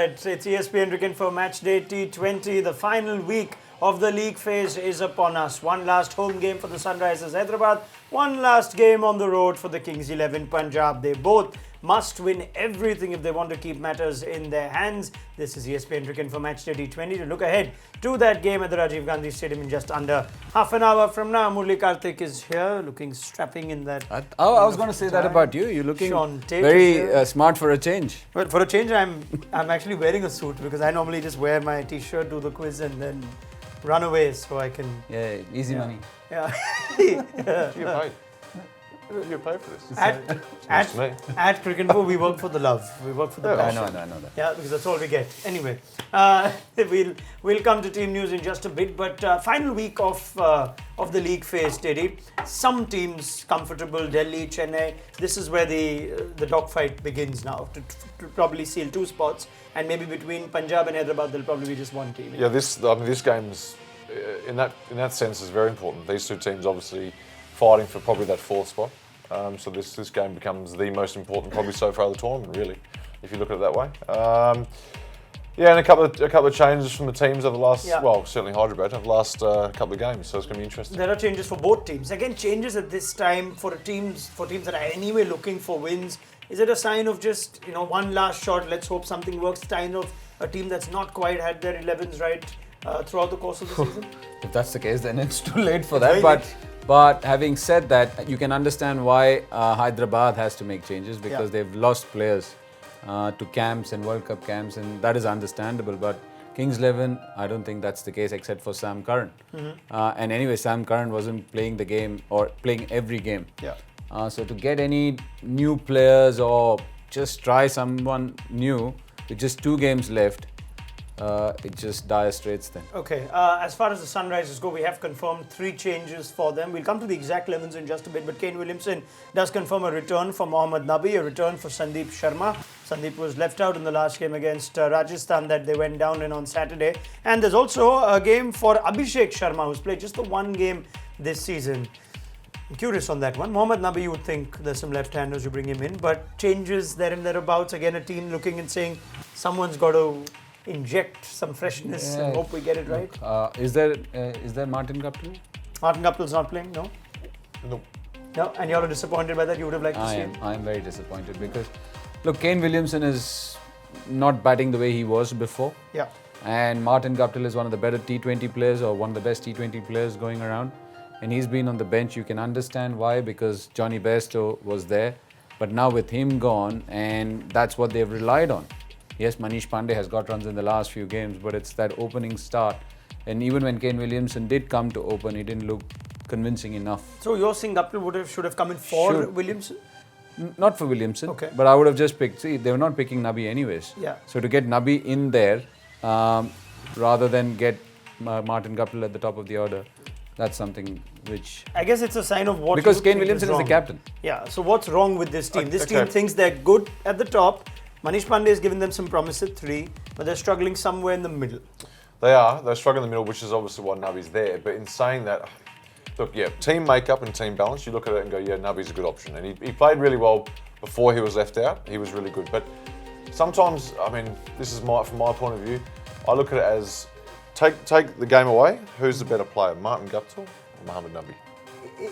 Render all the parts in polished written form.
right, it's ESPN Cricinfo MatchDay T20. The final week of the league phase is upon us. One last home game for the Sunrisers Hyderabad. One last game on the road for the Kings 11 Punjab. They both must win everything if they want to keep matters in their hands. This is ESPN Cricinfo Matchday T20 to look ahead to that game at the Rajiv Gandhi Stadium in just under half an hour from now. Kartik is here, looking strapping in that. I was going to say that about you. You're looking very smart for a change. But for a change, I'm actually wearing a suit because I normally just wear my t-shirt, do the quiz, and then run away so I can. Yeah, easy money. Yeah. You pay for this. At Cricinfo, we work for the love. We work for the passion. I know that. Yeah, because that's all we get. Anyway, we'll come to team news in just a bit. But final week of the league phase, Teddy. Some teams comfortable. Delhi, Chennai. This is where the dogfight begins now. To probably seal 2 spots, and maybe between Punjab and Hyderabad, there'll probably be just one team. Yeah, this game's in that sense is very important. These two teams obviously fighting for probably that 4th spot. So this game becomes the most important probably so far of the tournament, really, if you look at it that way. And a couple of changes from the teams over the last, well, certainly Hyderabad over the last couple of games. So it's going to be interesting. There are changes for both teams. Again, changes at this time for teams that are anyway looking for wins. Is it a sign of just one last shot? Let's hope something works. Sign of a team that's not quite had their 11s right throughout the course of the season. If that's the case, then it's too late for that. But having said that, you can understand why Hyderabad has to make changes because they've lost players to camps and World Cup camps, and that is understandable. But Kings 11, I don't think that's the case except for Sam Curran. And anyway, Sam Curran wasn't playing the game or playing every game. So to get any new players or just try someone new with just 2 games left, it's just dire straits then. Okay, as far as the Sunrisers go, we have confirmed 3 changes for them. We'll come to the exact 11s in just a bit, but Kane Williamson does confirm a return for Mohammad Nabi, a return for Sandeep Sharma. Sandeep was left out in the last game against Rajasthan that they went down in on Saturday. And there's also a game for Abhishek Sharma, who's played just the 1 game this season. I'm curious on that one. Mohammad Nabi, you would think there's some left-handers, you bring him in, but changes there and thereabouts. Again, a team looking and saying someone's got to inject some freshness and hope we get it right. Is there Martin Guptill? Martin Guptill's not playing, no? No, and you're disappointed by that? You would have liked to see him? I am very disappointed because, look, Kane Williamson is not batting the way he was before. Yeah. And Martin Guptill is one of the better T20 players or one of the best T20 players going around. And he's been on the bench. You can understand why, because Johnny Bairstow was there. But now with him gone, and that's what they've relied on. Yes, Manish Pandey has got runs in the last few games, but it's that opening start. And even when Kane Williamson did come to open, he didn't look convincing enough. So you're saying Guptill should have come in for Williamson? Not for Williamson, okay. But I would have just picked. See, they were not picking Nabi anyways. Yeah. So to get Nabi in there, rather than get Martin Guptill at the top of the order, that's something which... I guess it's a sign of what because Kane Williamson is the captain. Yeah, so what's wrong with this team? This team thinks they're good at the top. Manish Pandey has given them some promise at 3, but they're struggling somewhere in the middle. They're struggling in the middle, which is obviously why Nabi's there. But in saying that, look, team makeup and team balance, you look at it and go, Nabi's a good option. And he played really well before he was left out. He was really good. But sometimes, I mean, this is from my point of view, I look at it as take the game away. Who's the better player, Martin Guptill or Mohammad Nabi?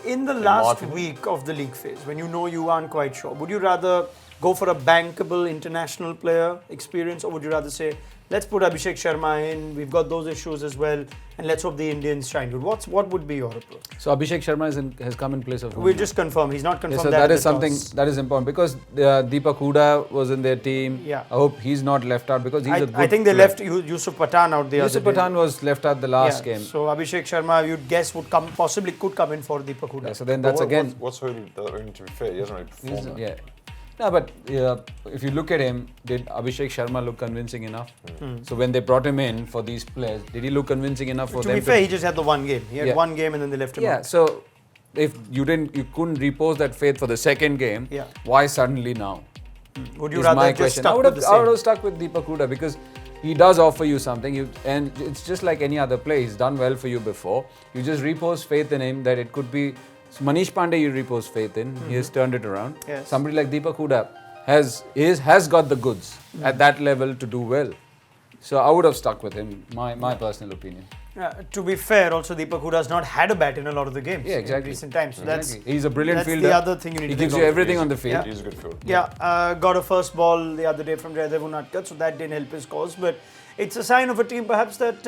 In the last week of the league phase, when you aren't quite sure, would you rather go for a bankable international player experience, or would you rather say, let's put Abhishek Sharma in, we've got those issues as well, and let's hope the Indians shine good? What would be your approach? So Abhishek Sharma has come in place of whom? We'll just confirm, he's not confirmed. So that is something that is important because Deepak Hooda was in their team. Yeah. I hope he's not left out because he's a good I think they player. left Yusuf Pathan out the other day. Yusuf Pathan was left out the last game. So Abhishek Sharma, you'd guess, could come in for Deepak Hooda. Yeah, so then that's again... What's Hooda, to be fair, he hasn't really performed. Yeah. No, but if you look at him, did Abhishek Sharma look convincing enough? So when they brought him in for these players, did he look convincing enough for them? To be fair, he just had the 1 game. He had 1 game and then they left him out. So if you couldn't repose that faith for the 2nd game, why suddenly now? Would you rather just stuck with the same? I would have stuck with Deepak Hooda because he does offer you something, and it's just like any other player. He's done well for you before. You just repose faith in him that it could be... So Manish Pandey, you repose faith in. He has turned it around. Yes. Somebody like Deepak Hooda, has got the goods at that level to do well. So I would have stuck with him, my personal opinion. To be fair, also Deepak Huda has not had a bat in a lot of the games exactly. in recent times. So He's a brilliant that's fielder. the other thing you need He to gives think you of. everything on the field. He's a good fielder. Got a first ball the other day from Jaydev Unadkat, so that didn't help his cause. But it's a sign of a team perhaps that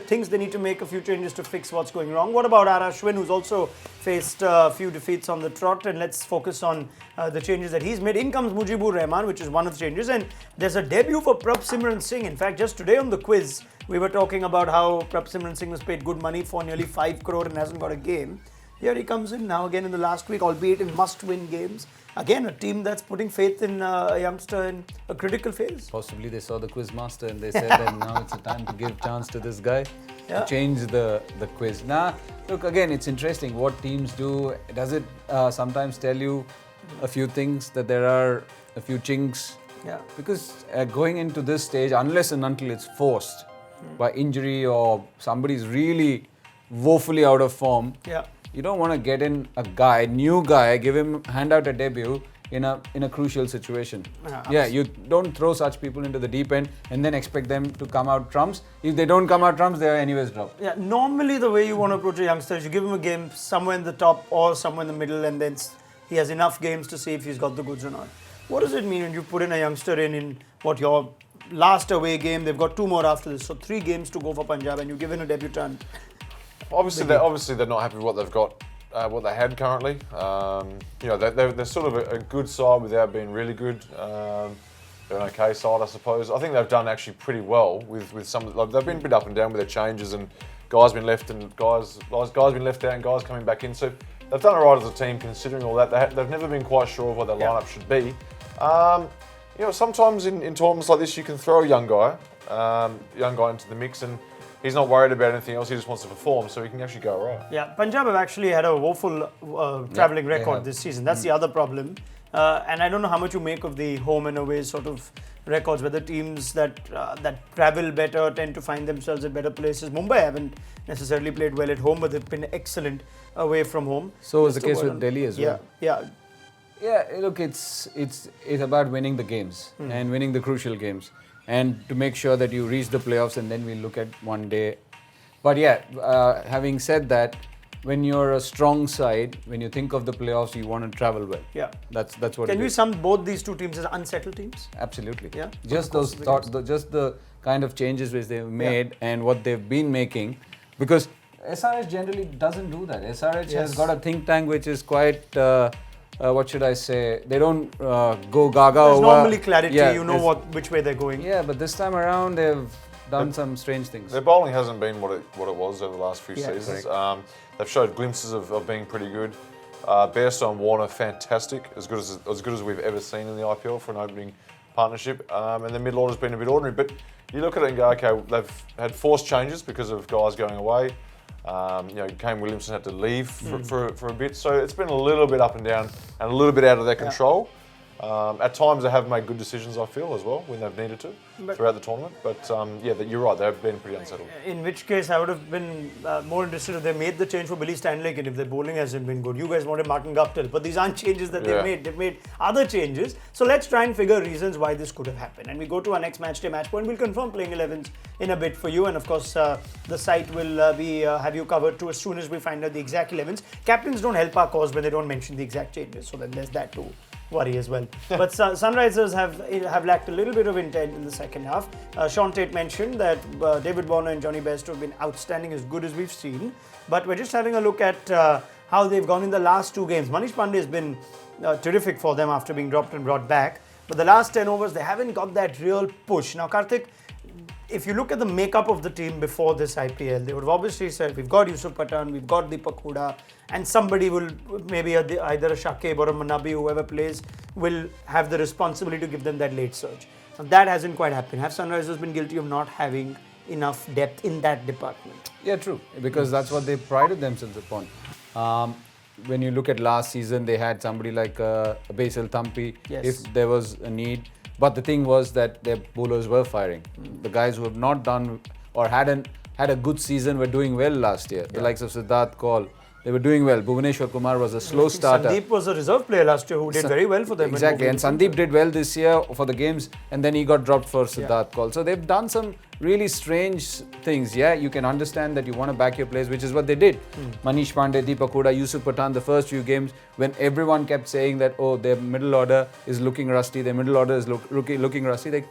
thinks they need to make a few changes to fix what's going wrong. What about R. Ashwin, who's also faced a few defeats on the trot? And let's focus on the changes that he's made. In comes Mujibur Rahman, which is one of the changes. And there's a debut for Prabhsimran Singh. In fact, just today on the quiz, we were talking about how Prabhsimran Singh was paid good money for nearly 5 crore and hasn't got a game. Here he comes in now again in the last week, albeit in must-win games. Again, a team that's putting faith in a youngster in a critical phase. Possibly they saw the quiz master and they said that now it's a time to give chance to this guy to change the quiz. Look, again, it's interesting what teams do. Does it sometimes tell you a few things, that there are a few chinks? Yeah. Because going into this stage, unless and until it's forced by injury or somebody's really woefully out of form, you don't want to get in a new guy, hand out a debut in a crucial situation. You don't throw such people into the deep end and then expect them to come out trumps. If they don't come out trumps, they are anyways dropped. Normally the way you want to approach a youngster is you give him a game somewhere in the top or somewhere in the middle, and then he has enough games to see if he's got the goods or not. What does it mean when you put in a youngster in what your last away game? They've got 2 more after this, so 3 games to go for Punjab, and you give in a debutant. Obviously they're not happy with what they've got, what they had currently. They're sort of a good side without being really good. They're an okay side, I suppose. I think they've done actually pretty well with some. They've been a bit up and down with their changes, and guys been left and guys been left out and guys coming back in. So they've done all right as a team considering all that. They've never been quite sure of what their lineup should be. Sometimes in tournaments like this, you can throw a young guy into the mix, and he's not worried about anything else. He just wants to perform, so he can actually go right. Punjab have actually had a woeful travelling record this season. That's the other problem. And I don't know how much you make of the home and away sort of records, whether teams that travel better tend to find themselves at better places. Mumbai haven't necessarily played well at home, but they've been excellent away from home. So was the case with Delhi as well. Yeah, look, it's about winning the games and winning the crucial games, and to make sure that you reach the playoffs, and then we look at one day. But having said that, when you're a strong side, when you think of the playoffs, you want to travel well. That's what. Can we sum both these two teams as unsettled teams? Absolutely. Yeah. Just those thoughts, just the kind of changes which they've made and what they've been making, because SRH generally doesn't do that. SRH has got a think tank which is quite. What should I say? They don't go gaga There's over. normally clarity, you know which way they're going. Yeah, but this time around they've done some strange things. Their bowling hasn't been what it was over the last few seasons. They've showed glimpses of being pretty good. Bairstow and Warner, fantastic, as good as we've ever seen in the IPL for an opening partnership. And the middle order's been a bit ordinary, but you look at it and go, okay, they've had forced changes because of guys going away. Kane Williamson had to leave for a bit, so it's been a little bit up and down and a little bit out of their control. At times they have made good decisions, I feel, as well, when they've needed to throughout the tournament. But you're right, they've been pretty unsettled. In which case, I would have been more interested if they made the change for Billy Stanlake and if their bowling hasn't been good. You guys wanted Martin Guptill, but these aren't changes that they've made. They've made other changes. So let's try and figure reasons why this could have happened. And we go to our next match day match point. We'll confirm playing 11s in a bit for you. And of course, the site will have you covered too as soon as we find out the exact 11s. Captains don't help our cause when they don't mention the exact changes. So then there's that too. Worry as well. But Sunrisers have lacked a little bit of intent in the second half. Sean Tate mentioned that David Warner and Johnny Bairstow have been outstanding, as good as we've seen. But we're just having a look at how they've gone in the last 2 games. Manish Pandey has been terrific for them after being dropped and brought back. But the last 10 overs, they haven't got that real push. Now, Kartik, if you look at the makeup of the team before this IPL, they would have obviously said, we've got Yusuf Pathan, we've got Deepak Huda, and somebody will, maybe either a Shakib or a Manabi, whoever plays, will have the responsibility to give them that late surge. Now, that hasn't quite happened. Have Sunrisers been guilty of not having enough depth in that department? Yeah, true, because that's what they prided themselves upon. When you look at last season, they had somebody like Basil Thampi, if there was a need. But the thing was that their bowlers were firing. The guys who have not done or had a good season were doing well last year. The likes of Siddharth Kaul, They were doing well. Bhuvaneshwar Kumar was a slow starter. Sandeep was a reserve player last year who did very well for them. Exactly, and Sandeep did well this year for the games, and then he got dropped for Siddharth Kaul. So they've done some really strange things. Yeah, you can understand that you want to back your players, which is what they did. Manish Pandey, Deepak Hooda, Yusuf Pathan, the first few games, when everyone kept saying that, oh, their middle order is looking rusty, their middle order is looking rusty, they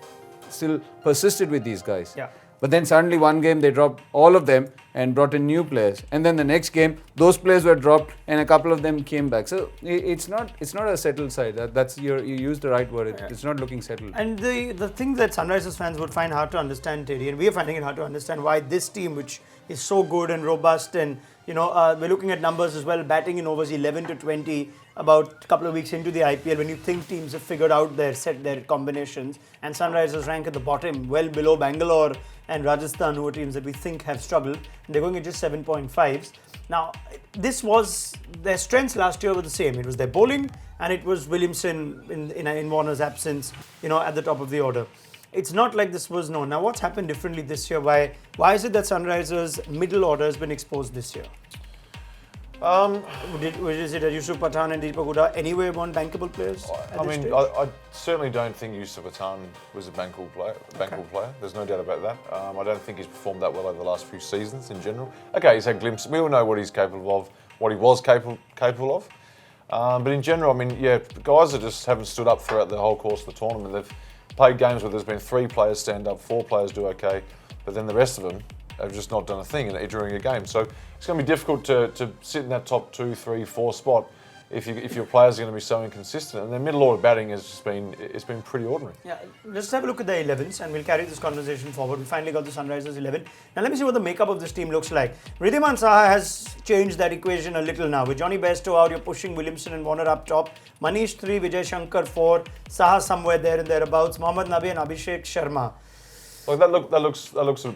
still persisted with these guys. Yeah. But then suddenly one game they dropped all of them and brought in new players, and then the next game those players were dropped and a couple of them came back. So it's not a settled side. That's you used the right word. It's not looking settled. And the thing that Sunrisers fans would find hard to understand, Terry, and we are finding it hard to understand why this team, which is so good and robust, and we're looking at numbers as well, batting in overs 11 to 20 about a couple of weeks into the IPL, when you think teams have figured out their combinations, and Sunrisers rank at the bottom, well below Bangalore and Rajasthan, who are teams that we think have struggled. They're going at just 7.5s. Now, this was their strengths last year were the same. It was their bowling, and it was Williamson in Warner's absence, at the top of the order. It's not like this was known. Now, what's happened differently this year? Why is it that Sunrisers' middle order has been exposed this year? Is it Yusuf Pathan and Deepak Hooda anyway one bankable players? I certainly don't think Yusuf Pathan was a bankable player. There's no doubt about that. I don't think he's performed that well over the last few seasons in general. Okay, he's had glimpses. We all know what he's capable of, what he was capable of. But in general, guys that just haven't stood up throughout the whole course of the tournament. They've played games where there's been 3 players stand up, 4 players do okay, but then the rest of them have just not done a thing during a game. So it's going to be difficult to sit in that top 2, 3, 4 spot if your players are going to be so inconsistent. And their middle order batting has just been pretty ordinary. Yeah, let's have a look at the 11s and we'll carry this conversation forward. We finally got the Sunrisers 11. Now let me see what the makeup of this team looks like. Wriddhiman Saha has changed that equation a little now. With Johnny Bairstow out, you're pushing Williamson and Warner up top. Manish 3, Vijay Shankar 4, Saha somewhere there and thereabouts. Mohammad Nabi and Abhishek Sharma. Look, that looks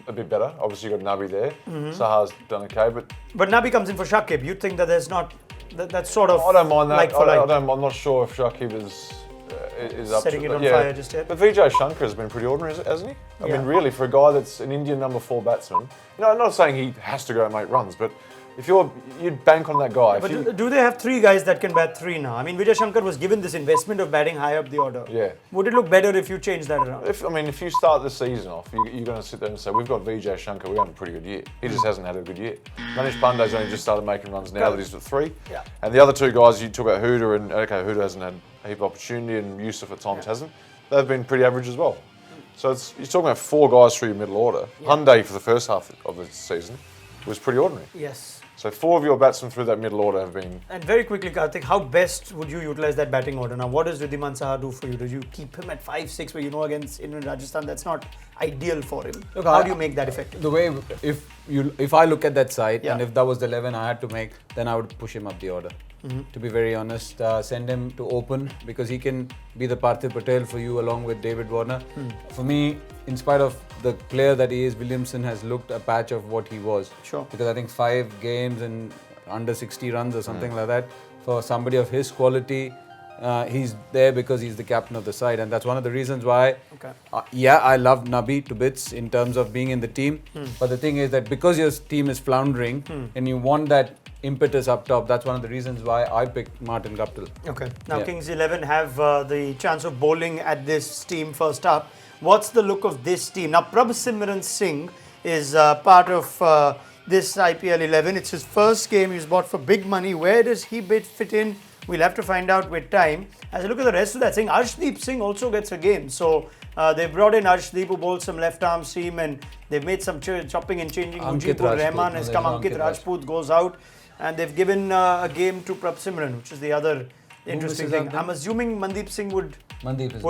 a bit better. Obviously, you've got Nabi there. Saha's done okay, but Nabi comes in for Shakib. You think that there's not that's sort of I don't mind that. like for like. I'm not sure if Shakib is up setting to it on fire just yet. But Vijay Shankar has been pretty ordinary, hasn't he? I mean, really, for a guy that's an Indian number 4 batsman. I'm not saying he has to go and make runs, but if you'd bank on that guy. But do they have 3 guys that can bat 3 now? I mean, Vijay Shankar was given this investment of batting high up the order. Yeah. Would it look better if you change that around? If you start the season off, you're going to sit there and say, we've got Vijay Shankar, we had a pretty good year. He just hasn't had a good year. Manish Pandey's only just started making runs now that he's at 3. Yeah. And the other 2 guys, you talk about Hooda, and Hooda hasn't had a heap of opportunity, and Yusuf at times hasn't. They've been pretty average as well. So you're talking about 4 guys through your middle order. Yeah. Hyundai for the first half of the season was pretty ordinary. Yes. So 4 of your batsmen through that middle order have been... And very quickly, Kartik, how best would you utilise that batting order? Now, what does Wriddhiman Saha do for you? Do you keep him at 5-6 where against Indian Rajasthan, that's not ideal for him? Look, how do you make that effective? The way, if I look at that side, and if that was the 11 I had to make, then I would push him up the order. To be very honest, send him to open because he can be the Parthiv Patel for you along with David Warner. For me, in spite of the player that he is, Williamson has looked a patch of what he was. Sure. Because I think 5 games and under 60 runs or something like that. For somebody of his quality, he's there because he's the captain of the side, and that's one of the reasons why. Okay. I love Nabi to bits in terms of being in the team, but the thing is that because your team is floundering and you want that impetus up top, that's one of the reasons why I picked Martin Guptill. Okay. Now Kings 11 have the chance of bowling at this team first up. What's the look of this team? Now Prabhsimran Singh is part of this IPL 11. It's his first game. He's bought for big money. Where does he fit in? We'll have to find out with time. As I look at the rest of that thing, Arshdeep Singh also gets a game. So they brought in Arshdeep, who bowls some left-arm seam, and they've made some chopping and changing. Mujibur Rahman has come. Ankit Rajput goes out, and they've given a game to Prabhsimran, which is the other interesting thing. I'm assuming Mandeep Singh would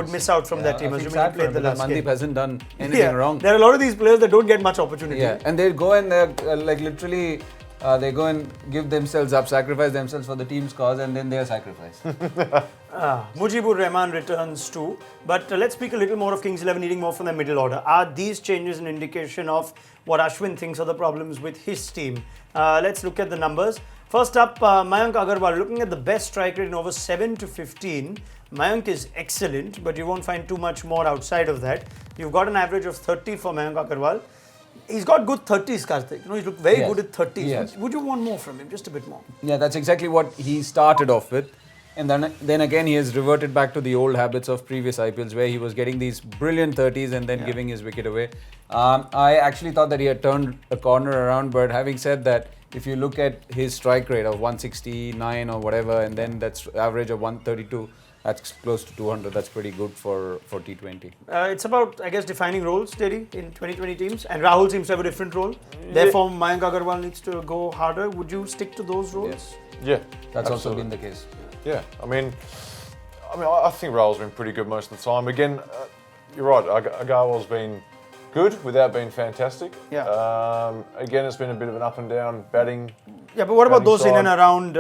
miss out from that team, assuming he played the last game. Mandeep hasn't done anything wrong. There are a lot of these players that don't get much opportunity. Yeah, and they go and they're literally... they go and give themselves up, sacrifice themselves for the team's cause, and then they are sacrificed. Mujibur Rahman returns too. But let's speak a little more of Kings 11 needing more from the middle order. Are these changes an indication of what Ashwin thinks are the problems with his team? Let's look at the numbers. First up, Mayank Agarwal. Looking at the best strike rate in over 7 to 15. Mayank is excellent, but you won't find too much more outside of that. You've got an average of 30 for Mayank Agarwal. He's got good 30s, Kartik. He's looked very Yes. good at 30s. Yes. Would you want more from him? Just a bit more. Yeah, that's exactly what he started off with. And then again, he has reverted back to the old habits of previous IPLs where he was getting these brilliant 30s and then giving his wicket away. I actually thought that he had turned a corner around, but having said that, if you look at his strike rate of 169 or whatever, and then that's average of 132, that's close to 200. That's pretty good for T20. It's about, I guess, defining roles, Terry, in 2020 teams. And Rahul seems to have a different role. Therefore, Mayank Agarwal needs to go harder. Would you stick to those roles? Yes. Yeah, That's also absolutely. been the case. Yeah, I think Rahul's been pretty good most of the time. Again, you're right. Agarwal's been good without being fantastic. Yeah. Again, it's been a bit of an up and down batting. Yeah, but what about Batting those in side. and around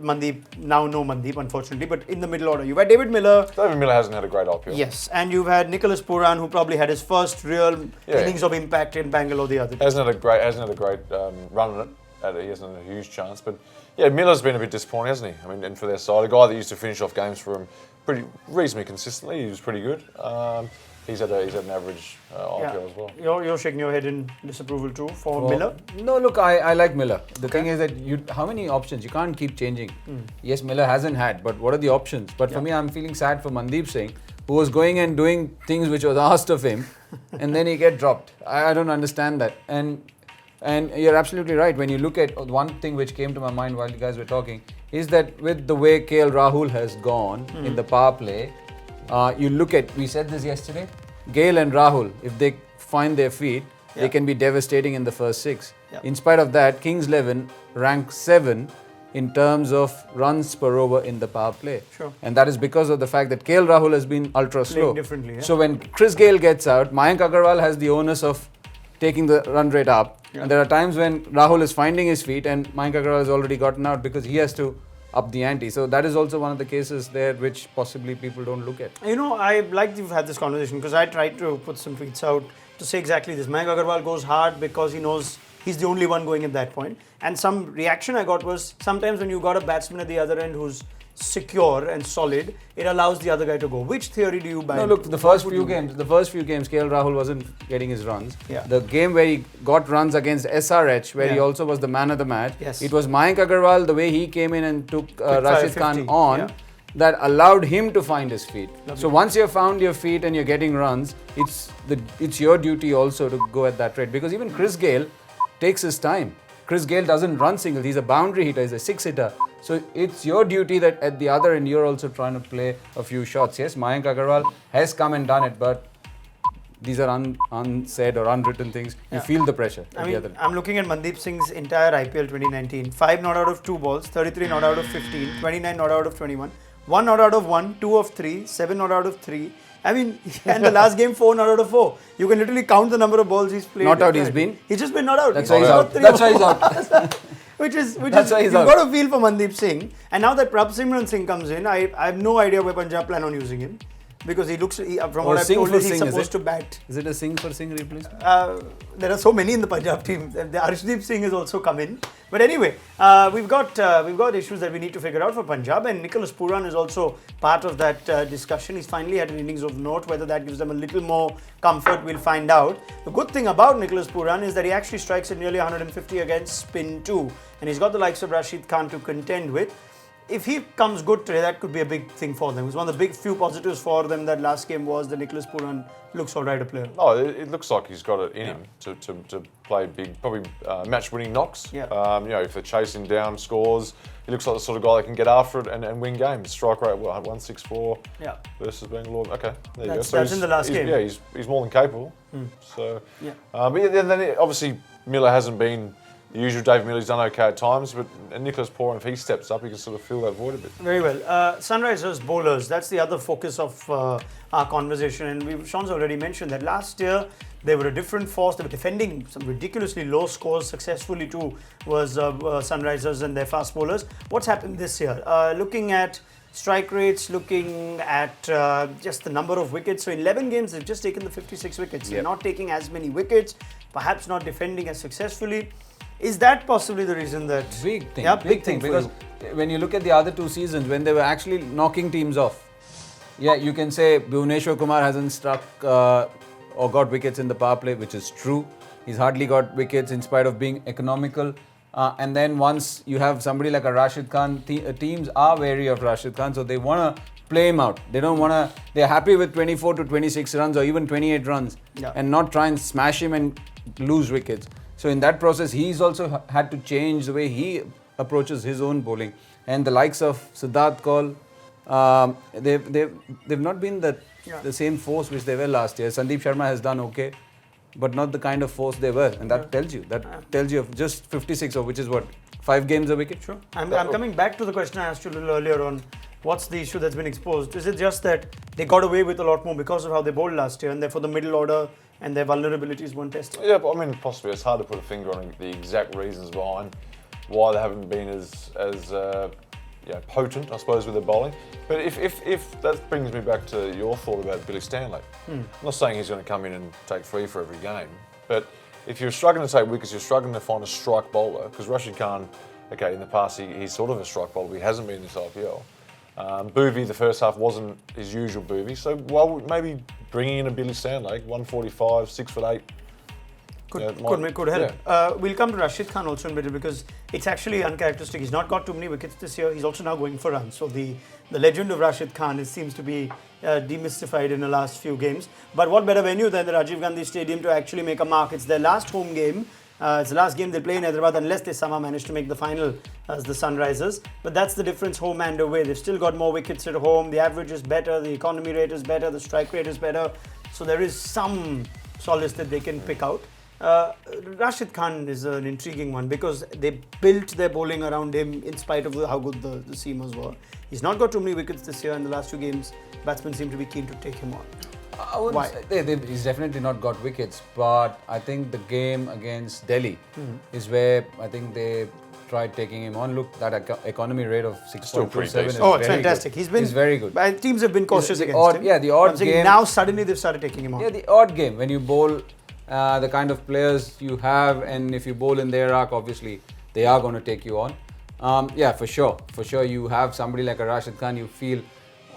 Mandeep? Now, no Mandeep, unfortunately, but in the middle order. You've had David Miller. David Miller hasn't had a great IPL. Yes, and you've had Nicholas Pooran, who probably had his first real innings of impact in Bangalore the other day. Hasn't had a great run on it. He hasn't had a huge chance, but yeah, Miller's been a bit disappointing, hasn't he? I mean, and for their side, a guy that used to finish off games for him pretty reasonably consistently. He was pretty good. He's had an average IPL as well. You're shaking your head in disapproval too for Miller. No, look, I like Miller. The thing is that how many options? You can't keep changing. Yes, Miller hasn't had, but what are the options? But for me, I'm feeling sad for Mandeep Singh, who was going and doing things which was asked of him, and then he get dropped. I don't understand that. And you're absolutely right. When you look at one thing which came to my mind while you guys were talking, is that with the way KL Rahul has gone in the power play, you look at, we said this yesterday, Gayle and Rahul, if they find their feet, they can be devastating in the first 6. Yeah. In spite of that, Kings 11 ranked 7 in terms of runs per over in the power play. Sure. And that is because of the fact that KL Rahul has been ultra slow. differently, yeah. So when Chris Gayle gets out, Mayank Agarwal has the onus of taking the run rate up. And there are times when Rahul is finding his feet and Mayank Agarwal has already gotten out because he has to up the ante. So that is also one of the cases there which possibly people don't look at. I like you've had this conversation because I tried to put some tweets out to say exactly this. Mayank Agarwal goes hard because he knows he's the only one going at that point. And some reaction I got was sometimes when you got a batsman at the other end who's secure and solid, it allows the other guy to go. Which theory do you buy? No, look, the first few games, KL Rahul wasn't getting his runs. Yeah. The game where he got runs against SRH, where he also was the man of the match, it was Mayank Agarwal, the way he came in and took Rashid Khan on, that allowed him to find his feet. So once you've found your feet and you're getting runs, it's your duty also to go at that rate. Because even Chris Gayle takes his time. Chris Gayle doesn't run singles. He's a boundary hitter. He's a 6-hitter. So it's your duty that at the other end you're also trying to play a few shots. Yes, Mayank Agarwal has come and done it, but these are unsaid or unwritten things. You feel the pressure. I'm looking at Mandeep Singh's entire IPL 2019. 5 not out of 2 balls, 33 not out of 15, 29 not out of 21, 1 not out of 1, 2 of 3, 7 not out of 3. And the last game 4 not out of 4. You can literally count the number of balls he's played. Not out he's been? He's just been not out. That's why he's out. That's why he's out. Which is you've That's why he's out. got to feel for Mandeep Singh. And now that Prabhsimran Singh comes in, I have no idea where Punjab plan on using him. Because from what I've told you, he's supposed to bat. Is it a Singh for Singh replacement? There are so many in the Punjab team. The Arshdeep Singh has also come in. But anyway, we've got issues that we need to figure out for Punjab, and Nicholas Pooran is also part of that discussion. He's finally had an innings of note. Whether that gives them a little more comfort, we'll find out. The good thing about Nicholas Pooran is that he actually strikes at nearly 150 against spin too, and he's got the likes of Rashid Khan to contend with. If he comes good today, that could be a big thing for them. It's one of the big few positives for them that last game was that Nicholas Pooran looks all right a player. Oh, it looks like he's got it in him to play big, probably match-winning knocks. Yeah. If they're chasing down scores, he looks like the sort of guy that can get after it and win games. Strike rate, 164 versus Bangalore. Okay, there you go. So that's in the last game. Yeah, he's more than capable. So, but then obviously Miller hasn't been the usual. David Miller's done okay at times, but Nicholas Pooran, if he steps up, he can sort of fill that void a bit. Very well. Sunrisers bowlers, that's the other focus of our conversation. And Sean's already mentioned that last year they were a different force. They were defending some ridiculously low scores successfully too, was Sunrisers and their fast bowlers. What's happened this year? Looking at strike rates, looking at just the number of wickets. So in 11 games, they've just taken the 56 wickets. They're not taking as many wickets, perhaps not defending as successfully. Is that possibly the reason that... Big thing. Yeah, big thing because when you look at the other 2 seasons, when they were actually knocking teams off, you can say Bhuvneshwar Kumar hasn't struck or got wickets in the power play, which is true. He's hardly got wickets in spite of being economical. And then once you have somebody like a Rashid Khan, teams are wary of Rashid Khan, so they want to play him out. They don't want to. They're happy with 24 to 26 runs or even 28 runs, and not try and smash him and lose wickets. So in that process, he's also had to change the way he approaches his own bowling. And the likes of Siddharth Kaul, they've not been the same force which they were last year. Sandeep Sharma has done okay, but not the kind of force they were, and that tells you of just 56, or which is what, 5 games a wicket. Sure. I'm coming back to the question I asked you a little earlier on. What's the issue that's been exposed? Is it just that they got away with a lot more because of how they bowled last year, and therefore the middle order and their vulnerabilities weren't tested? Yeah, but I mean, possibly it's hard to put a finger on the exact reasons behind why they haven't been as potent, I suppose, with their bowling. But if that brings me back to your thought about Billy Stanley, I'm not saying he's going to come in and take 3 for every game, but if you're struggling to take wickets, you're struggling to find a strike bowler, because Rashid Khan, okay, in the past he's sort of a strike bowler, but he hasn't been in this IPL. Boovi, the first half wasn't his usual Boovi, so maybe bringing in a Billy Stanley, 145, 6'8". Could help. Yeah. We'll come to Rashid Khan also in a bit, because it's actually uncharacteristic. He's not got too many wickets this year. He's also now going for runs. So the legend of Rashid Khan seems to be demystified in the last few games. But what better venue than the Rajiv Gandhi Stadium to actually make a mark? It's their last home game. It's the last game they play in Hyderabad, unless they somehow manage to make the final as the Sunrisers. But that's the difference, home and away. They've still got more wickets at home. The average is better. The economy rate is better. The strike rate is better. So there is some solace that they can pick out. Rashid Khan is an intriguing one, because they built their bowling around him in spite of how good the seamers were. He's not got too many wickets this year. In the last 2 games, batsmen seem to be keen to take him on. I wouldn't say he's definitely not got wickets, but I think the game against Delhi is where I think they tried taking him on. Look, that economy rate of 6.27 is it's fantastic. Good. He's very good. Teams have been cautious against him. Yeah, the odd game. Now suddenly they've started taking him on. Yeah, the odd game when you bowl the kind of players you have, and if you bowl in their arc, obviously they are going to take you on. For sure, you have somebody like a Rashid Khan, you feel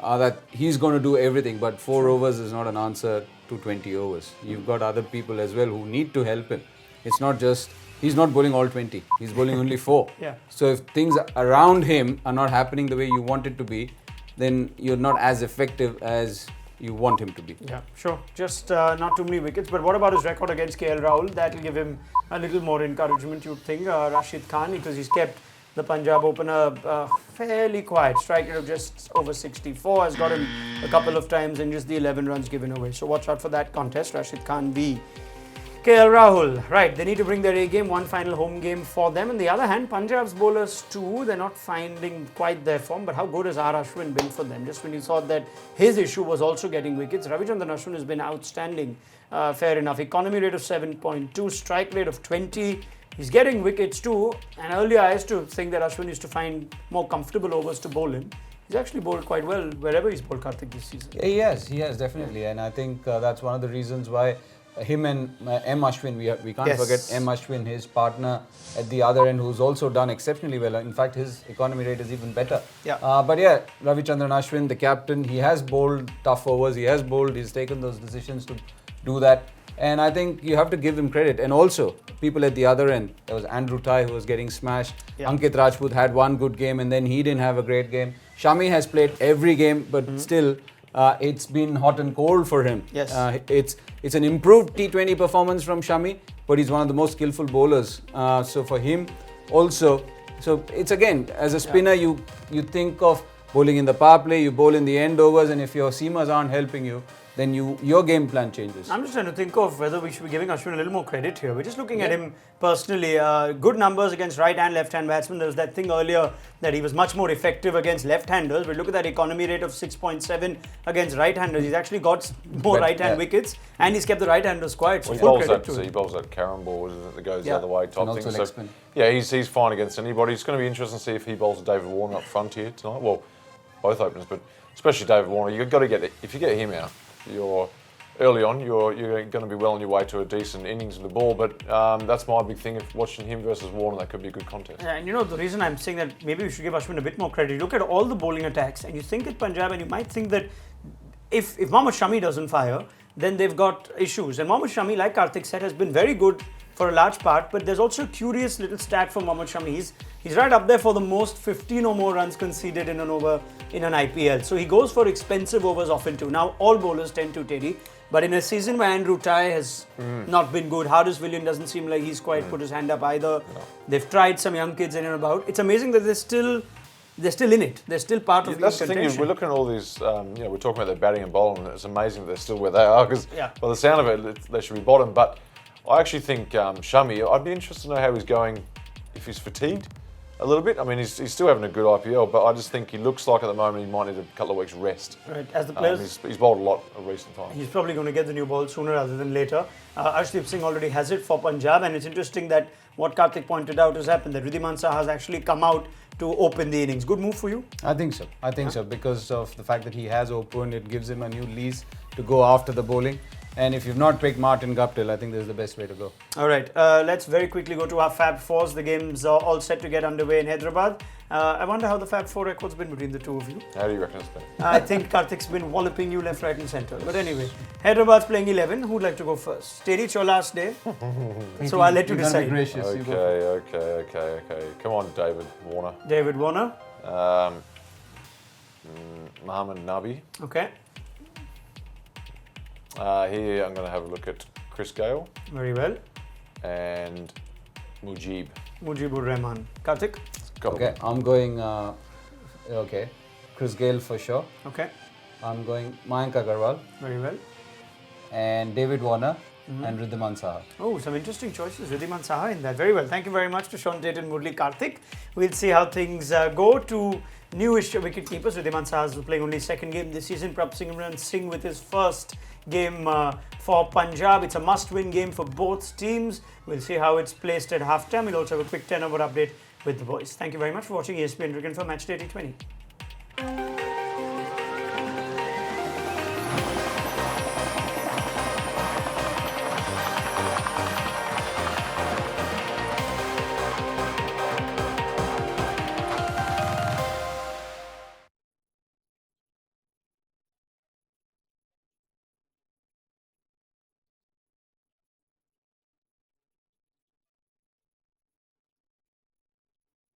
that he's going to do everything, but 4 overs is not an answer to 20 overs. You've got other people as well who need to help him. It's not just, he's not bowling all 20, he's bowling only 4. So if things around him are not happening the way you want it to be, then you're not as effective as you want him to be. Yeah, sure. Just not too many wickets. But what about his record against Gayle and Rahul? That will give him a little more encouragement, you'd think, Rashid Khan, because he's kept the Punjab opener fairly quiet. Strike rate of just over 64 has got him a couple of times in just the 11 runs given away. So watch out for that contest. Rashid Khan v KL Rahul. Right, they need to bring their A game, one final home game for them. On the other hand, Punjab's bowlers too, they're not finding quite their form. But how good has R. Ashwin been for them? Just when you thought that his issue was also getting wickets, Ravichandran Ashwin has been outstanding. Fair enough. Economy rate of 7.2, strike rate of 20. He's getting wickets too, and earlier I used to think that Ashwin used to find more comfortable overs to bowl in. He's actually bowled quite well wherever he's bowled, Kartik, this season. Yeah, he has definitely, and I think that's one of the reasons why him and M. Ashwin, we can't forget M. Ashwin, his partner at the other end, who's also done exceptionally well. In fact, his economy rate is even better. Ravichandran Ashwin, the captain, he has bowled tough overs, he's taken those decisions to do that. And I think you have to give them credit. And also, people at the other end, there was Andrew Ty who was getting smashed. Ankit Rajput had one good game and then he didn't have a great game. Shami has played every game, but still, it's been hot and cold for him. It's an improved T20 performance from Shami, but he's one of the most skillful bowlers. So for him also, so it's again, as a spinner, you think of bowling in the power play, you bowl in the end overs, and if your seamers aren't helping you, then your game plan changes. I'm just trying to think of whether we should be giving Ashwin a little more credit here. We're just looking at him personally. Good numbers against right and left-hand batsmen. There was that thing earlier that he was much more effective against left-handers. But look at that economy rate of 6.7 against right-handers. He's actually got more right-hand wickets, and he's kept the right-handers quiet. So he bowls that Karen ball that goes the other way type thing. So, he's fine against anybody. It's going to be interesting to see if he bowls David Warner up front here tonight. Well, both openers, but especially David Warner. You've got to get it. If you get him out, you're going to be well on your way to a decent innings of the ball, but that's my big thing of watching him versus Warner. That could be a good contest. Yeah, and the reason I'm saying that maybe we should give Ashwin a bit more credit. You look at all the bowling attacks and you think at Punjab, and you might think that if Mohammad Shami doesn't fire, then they've got issues. And Mohammad Shami, like Kartik said, has been very good for a large part, but there's also a curious little stat for Mohammad Shami. He's right up there for the most 15 or more runs conceded in an over in an IPL. So he goes for expensive overs often too. Now all bowlers tend to, Teddy, but in a season where Andrew Ty has not been good, Hardus William doesn't seem like he's quite put his hand up either. No. They've tried some young kids in and about. It's amazing that they're still in it. They're still part of the That's the thing. We're looking at all these. We're talking about their batting and bowling, and it's amazing that they're still where they are. Because by the sound of it, they should be bottom. But I actually think Shami. I'd be interested to know how he's going. If he's fatigued a little bit. I mean, he's still having a good IPL, but I just think he looks like at the moment he might need a couple of weeks rest. Right. As the players, he's bowled a lot of recent times. He's probably going to get the new ball sooner rather than later. Arshdeep Singh already has it for Punjab, and it's interesting that what Kartik pointed out has happened. That Wriddhiman Saha has actually come out to open the innings. Good move for you? I think so. I think so because of the fact that he has opened, it gives him a new lease to go after the bowling. And if you've not picked Martin Guptill, I think this is the best way to go. All right, let's very quickly go to our Fab Fours. The game's all set to get underway in Hyderabad. I wonder how the Fab Four record's been between the two of you. How do you reckon it's been? I think Kartik's been walloping you left, right and centre. But anyway, Hyderabad's playing 11. Who'd like to go first? Teddy, it's your last day. So I'll let you decide. Gracious, Okay. Come on, David Warner. David Warner. Mohammad Nabi. Okay. Here I'm going to have a look at Chris Gayle. Very well. And Mujibur Rahman. Kartik? Okay, I'm going, Chris Gayle for sure. Okay. I'm going Mayank Agarwal. Very well. And David Warner and Wriddhiman Saha. Oh, some interesting choices. Wriddhiman Saha in that. Very well. Thank you very much to Sean Tate and Murli Kartik. We'll see how things go to newish wicket keepers. Wriddhiman Saha is playing only second game this season. Prabhsimran Singh with his first game for Punjab. It's a must-win game for both teams. We'll see how it's placed at halftime. We'll also have a quick 10-over update with the boys. Thank you very much for watching ESPN Cricinfo Matchday T20.